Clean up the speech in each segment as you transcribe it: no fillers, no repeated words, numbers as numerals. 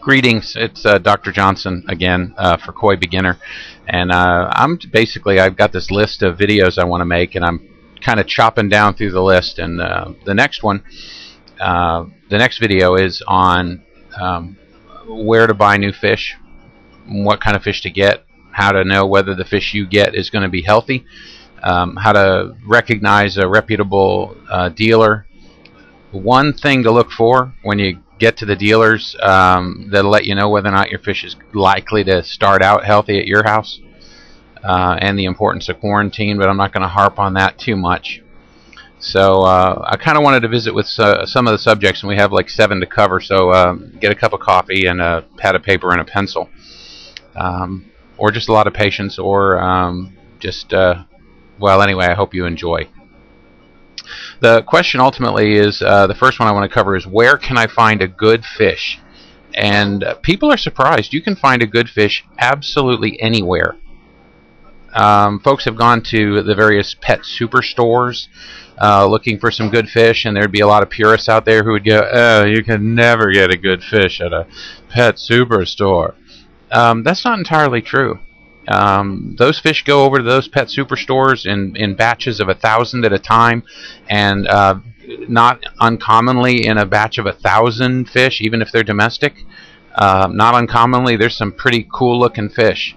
Greetings, it's Dr. Johnson again for Koi Beginner, and I've got this list of videos I want to make, and I'm kind of chopping down through the list. And the next video is on where to buy new fish, what kind of fish to get, how to know whether the fish you get is going to be healthy, how to recognize a reputable dealer. One thing to look for when you get to the dealers that'll let you know whether or not your fish is likely to start out healthy at your house, and the importance of quarantine, but I'm not going to harp on that too much. So I kind of wanted to visit with some of the subjects, and we have like 7 to cover, so get a cup of coffee and a pad of paper and a pencil, or just a lot of patience, or well, anyway, I hope you enjoy. The question ultimately is, the first one I want to cover is, where can I find a good fish? And people are surprised. You can find a good fish absolutely anywhere. Folks have gone to the various pet superstores looking for some good fish, and there'd be a lot of purists out there who would go, "Oh, you can never get a good fish at a pet superstore." That's not entirely true. Those fish go over to those pet superstores in batches of 1,000 at a time, and not uncommonly in a batch of 1,000 fish, even if they're domestic. Not uncommonly, there's some pretty cool looking fish.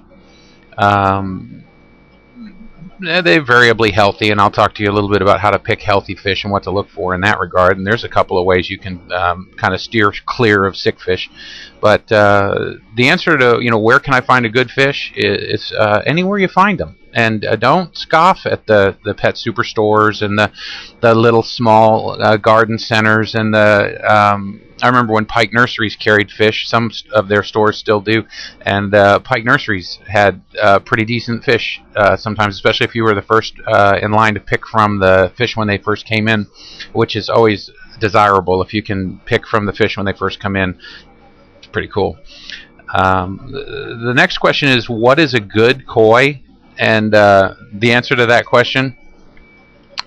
They're variably healthy, and I'll talk to you a little bit about how to pick healthy fish and what to look for in that regard. And there's a couple of ways you can kind of steer clear of sick fish. But the answer to where can I find a good fish is anywhere you find them. And don't scoff at the pet superstores and the little small garden centers and the I remember when Pike Nurseries carried fish. Some of their stores still do, and Pike Nurseries had pretty decent fish sometimes, especially if you were the first in line to pick from the fish when they first came in, which is always desirable. If you can pick from the fish when they first come in, it's pretty cool. The next question is, what is a good koi? And the answer to that question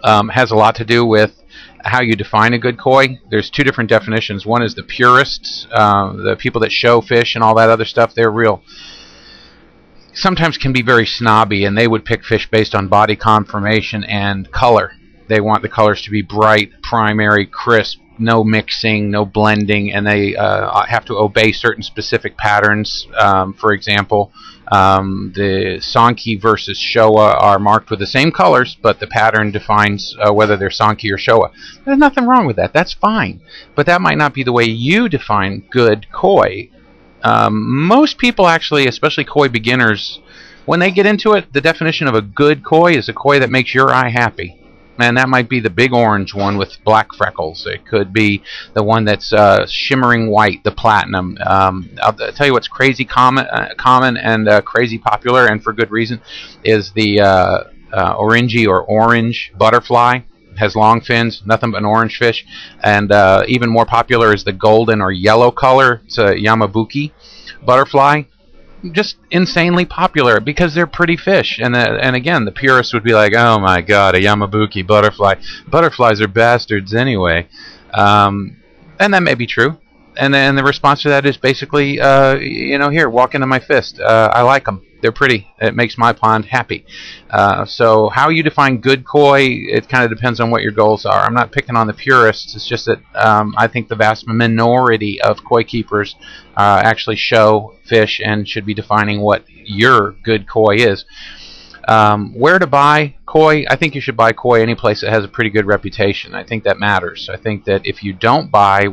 has a lot to do with how you define a good koi. There's 2 different definitions. One is the purists, the people that show fish and all that other stuff. They're sometimes can be very snobby, and they would pick fish based on body conformation and color. They want the colors to be bright, primary, crisp, no mixing, no blending, and they have to obey certain specific patterns. For example, the Sankey versus Showa are marked with the same colors, but the pattern defines whether they're Sankey or Showa. There's nothing wrong with that. That's fine. But that might not be the way you define good koi. Most people actually, especially koi beginners, when they get into it, the definition of a good koi is a koi that makes your eye happy. And that might be the big orange one with black freckles. It could be the one that's shimmering white, the platinum. I'll tell you what's crazy common and crazy popular, and for good reason, is the orangey or orange butterfly. It has long fins, nothing but an orange fish. And even more popular is the golden or yellow color. It's a Yamabuki butterfly. Just insanely popular because they're pretty fish, and again, the purists would be like, "Oh my God, a Yamabuki butterfly! Butterflies are bastards anyway," and that may be true. And then the response to that is basically, here, walk into my fist. I like them. They're pretty. It makes my pond happy. So how you define good koi, it kind of depends on what your goals are. I'm not picking on the purists. It's just that I think the vast minority of koi keepers actually show fish and should be defining what your good koi is. Where to buy koi? I think you should buy koi any place that has a pretty good reputation. I think that matters. I think that if you don't buy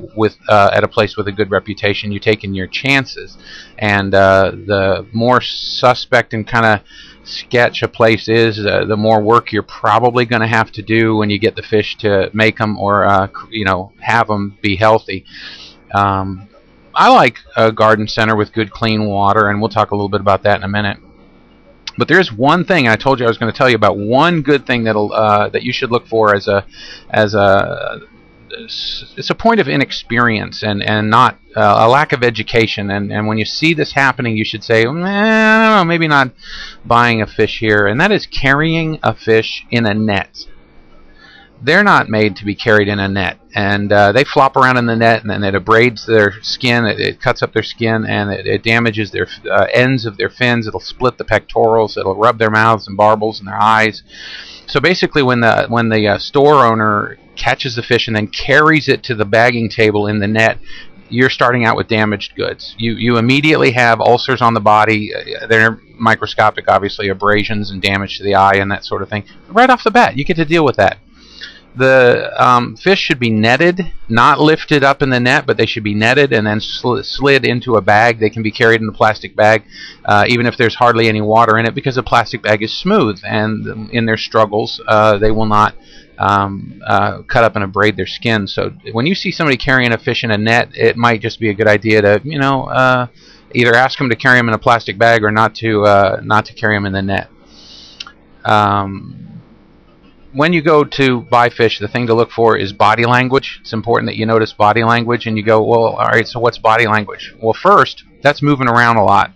at a place with a good reputation, you're taking your chances. And the more suspect and kind of sketch a place is, the more work you're probably going to have to do when you get the fish to make them or have them be healthy. I like a garden center with good clean water, and we'll talk a little bit about that in a minute. But there's one thing, and I told you I was going to tell you about one good thing that you should look for it's a point of inexperience and not a lack of education. And when you see this happening, you should say, I don't know, maybe not buying a fish here. And that is carrying a fish in a net. they're not made to be carried in a net, and they flop around in the net, and then it abrades their skin, it cuts up their skin, and it damages their ends of their fins. It'll split the pectorals, it'll rub their mouths and barbels and their eyes. So basically, when the store owner catches the fish and then carries it to the bagging table in the net, you're starting out with damaged goods. You immediately have ulcers on the body. They're microscopic, obviously, abrasions and damage to the eye and that sort of thing. Right off the bat, you get to deal with that. The fish should be netted, not lifted up in the net, but they should be netted and then slid into a bag. They can be carried in a plastic bag, even if there's hardly any water in it, because the plastic bag is smooth, and in their struggles, they will not cut up and abrade their skin. So when you see somebody carrying a fish in a net, it might just be a good idea to, either ask them to carry them in a plastic bag or not to carry them in the net. When you go to buy fish, the thing to look for is body language. It's important that you notice body language, and you go, well, all right, so what's body language? Well, first, that's moving around a lot.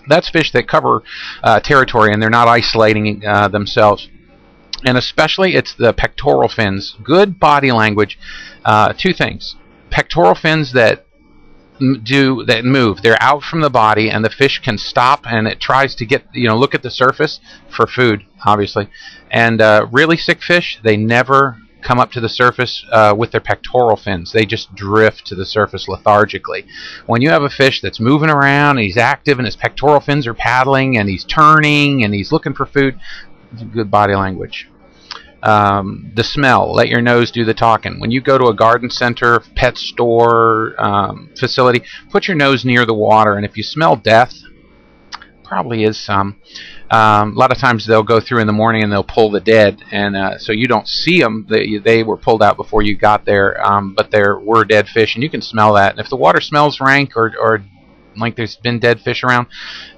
That's fish that cover territory, and they're not isolating themselves. And especially, it's the pectoral fins. Good body language, two things. Pectoral fins that move. They're out from the body, and the fish can stop, and it tries to get, look at the surface for food, obviously. And really sick fish, they never come up to the surface with their pectoral fins. They just drift to the surface lethargically. When you have a fish that's moving around, and he's active, and his pectoral fins are paddling, and he's turning, and he's looking for food, it's good body language. The smell. Let your nose do the talking. When you go to a garden center, pet store, facility, put your nose near the water, and if you smell death, probably is some. A lot of times they'll go through in the morning and they'll pull the dead, and so you don't see them. They were pulled out before you got there, but there were dead fish, and you can smell that. And if the water smells rank or like there's been dead fish around,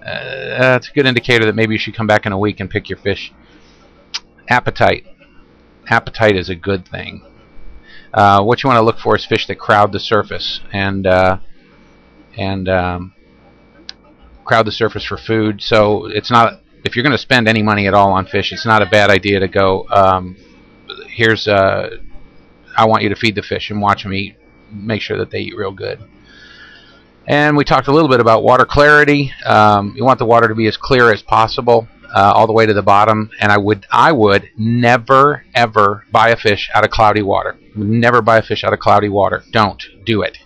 that's a good indicator that maybe you should come back in a week and pick your fish. Appetite. Appetite is a good thing. What you want to look for is fish that crowd the surface and crowd the surface for food. So it's not, if you're going to spend any money at all on fish, it's not a bad idea to go, I want you to feed the fish and watch them eat. Make sure that they eat real good. And we talked a little bit about water clarity. You want the water to be as clear as possible. All the way to the bottom, and I would never ever buy a fish out of cloudy water. Never buy a fish out of cloudy water. Don't do it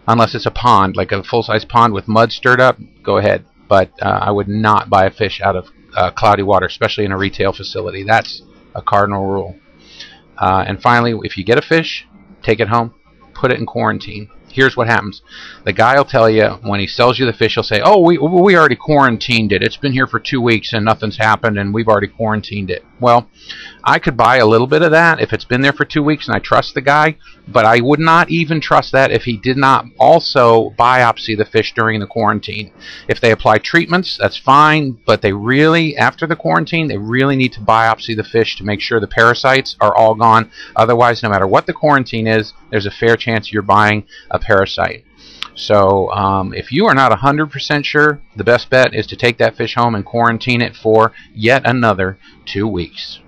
unless it's a pond, like a full-size pond with mud stirred up. Go ahead, but I would not buy a fish out of cloudy water, especially in a retail facility. That's a cardinal rule. And finally, if you get a fish, take it home, put it in quarantine. Here's what happens. The guy will tell you, when he sells you the fish, he'll say, oh, we already quarantined it. It's been here for 2 weeks and nothing's happened, and we've already quarantined it. Well, I could buy a little bit of that if it's been there for 2 weeks and I trust the guy, but I would not even trust that if he did not also biopsy the fish during the quarantine. If they apply treatments, that's fine, but they really, after the quarantine, they really need to biopsy the fish to make sure the parasites are all gone. Otherwise, no matter what the quarantine is, there's a fair chance you're buying a parasite. So if you are not 100% sure, the best bet is to take that fish home and quarantine it for yet another 2 weeks.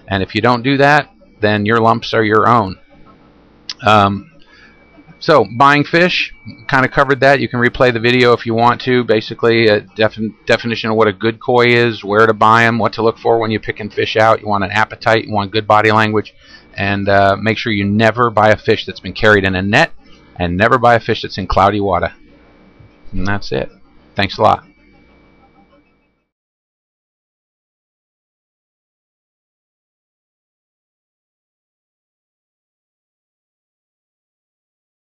And if you don't do that, then your lumps are your own. So buying fish, kind of covered that. You can replay the video if you want to. Basically, a definition of what a good koi is, where to buy them, what to look for when you're picking fish out. You want an appetite, you want good body language, and make sure you never buy a fish that's been carried in a net, and never buy a fish that's in cloudy water. And that's it. Thanks a lot.